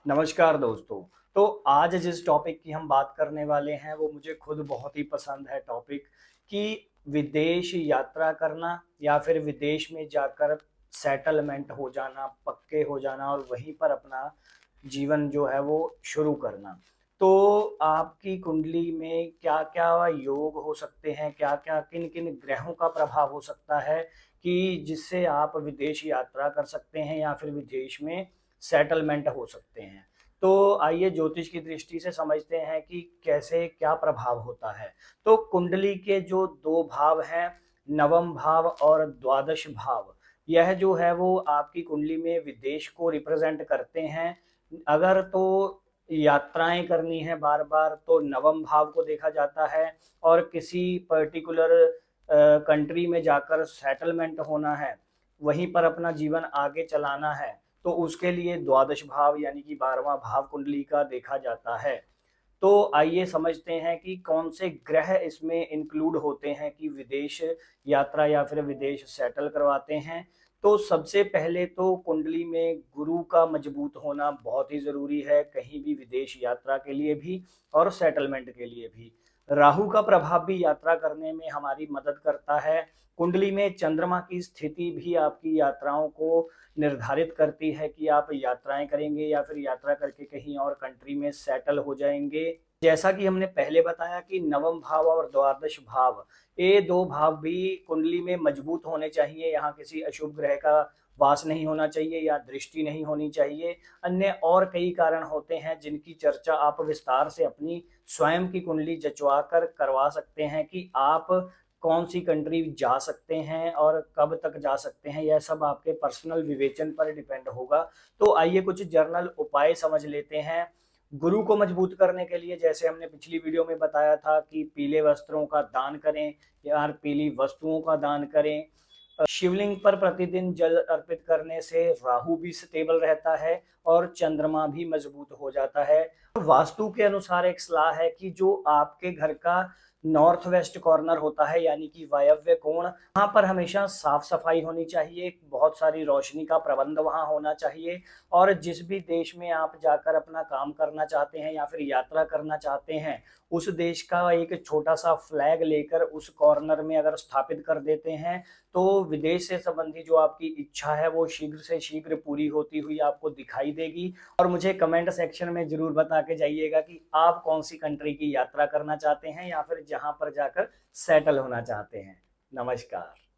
नमस्कार दोस्तों। तो आज जिस टॉपिक की हम बात करने वाले हैं वो मुझे खुद बहुत ही पसंद है टॉपिक कि विदेश यात्रा करना या फिर विदेश में जाकर सेटलमेंट हो जाना, पक्के हो जाना और वहीं पर अपना जीवन जो है वो शुरू करना। तो आपकी कुंडली में क्या-क्या योग हो सकते हैं, क्या-क्या किन-किन ग्रहों का प्रभाव हो सकता है कि जिससे आप विदेश यात्रा कर सकते हैं या फिर विदेश में सेटलमेंट हो सकते हैं। तो आइए ज्योतिष की दृष्टि से समझते हैं कि कैसे क्या प्रभाव होता है। तो कुंडली के जो 2 भाव हैं, नवम भाव और द्वादश भाव, यह जो है वो आपकी कुंडली में विदेश को रिप्रेजेंट करते हैं। अगर तो यात्राएँ करनी है बार-बार तो नवम भाव को देखा जाता है और किसी पर्टिकुलर कंट्री में जाकर सेटलमेंट होना है, वहीं पर अपना जीवन आगे चलाना है, तो उसके लिए द्वादश भाव यानी कि 12वां भाव कुंडली का देखा जाता है। तो आइए समझते हैं कि कौन से ग्रह इसमें इंक्लूड होते हैं कि विदेश यात्रा या फिर विदेश सेटल करवाते हैं। तो सबसे पहले तो कुंडली में गुरु का मजबूत होना बहुत ही ज़रूरी है, कहीं भी विदेश यात्रा के लिए भी और सेटलमेंट के लिए भी। राहु का प्रभाव भी यात्रा करने में हमारी मदद करता है। कुंडली में चंद्रमा की स्थिति भी आपकी यात्राओं को निर्धारित करती है कि आप यात्राएँ करेंगे या फिर यात्रा करके कहीं और कंट्री में सेटल हो जाएँगे। जैसा कि हमने पहले बताया कि नवम भाव और द्वादश भाव, ये 2 भाव भी कुंडली में मजबूत होने चाहिए, यहाँ किसी अशुभ ग्रह का वास नहीं होना चाहिए या दृष्टि नहीं होनी चाहिए। अन्य और कई कारण होते हैं जिनकी चर्चा आप विस्तार से अपनी स्वयं की कुंडली जँचवा कर करवा सकते हैं कि आप कौन-सी कंट्री जा सकते हैं और कब तक जा सकते हैं, यह सब आपके पर्सनल विवेचन पर डिपेंड होगा। तो आइए कुछ जर्नल उपाय समझ लेते हैं। गुरु को मजबूत करने के लिए जैसे हमने पिछली वीडियो में बताया था कि पीले वस्त्रों का दान करें या पीली वस्तुओं का दान करें। शिवलिंग पर प्रतिदिन जल अर्पित करने से राहु भी स्टेबल रहता है और चंद्रमा भी मजबूत हो जाता है। वास्तु के अनुसार एक सलाह है कि जो आपके घर का नॉर्थ वेस्ट कॉर्नर होता है यानी कि वायव्य कोण, वहाँ पर हमेशा साफ सफाई होनी चाहिए, बहुत सारी रोशनी का प्रबंध वहाँ होना चाहिए और जिस भी देश में आप जाकर अपना काम करना चाहते हैं या फिर यात्रा करना चाहते हैं, उस देश का एक छोटा सा फ्लैग लेकर उस कॉर्नर में अगर स्थापित कर देते हैं, तो विदेश से संबंधी जो आपकी इच्छा है वो शीघ्र से शीघ्र पूरी होती हुई आपको दिखाई देगी। और मुझे कमेंट सेक्शन में ज़रूर बता के जाइएगा कि आप कौन-सी कंट्री की यात्रा करना चाहते हैं या फिर जहाँ पर जाकर सेटल होना चाहते हैं। नमस्कार।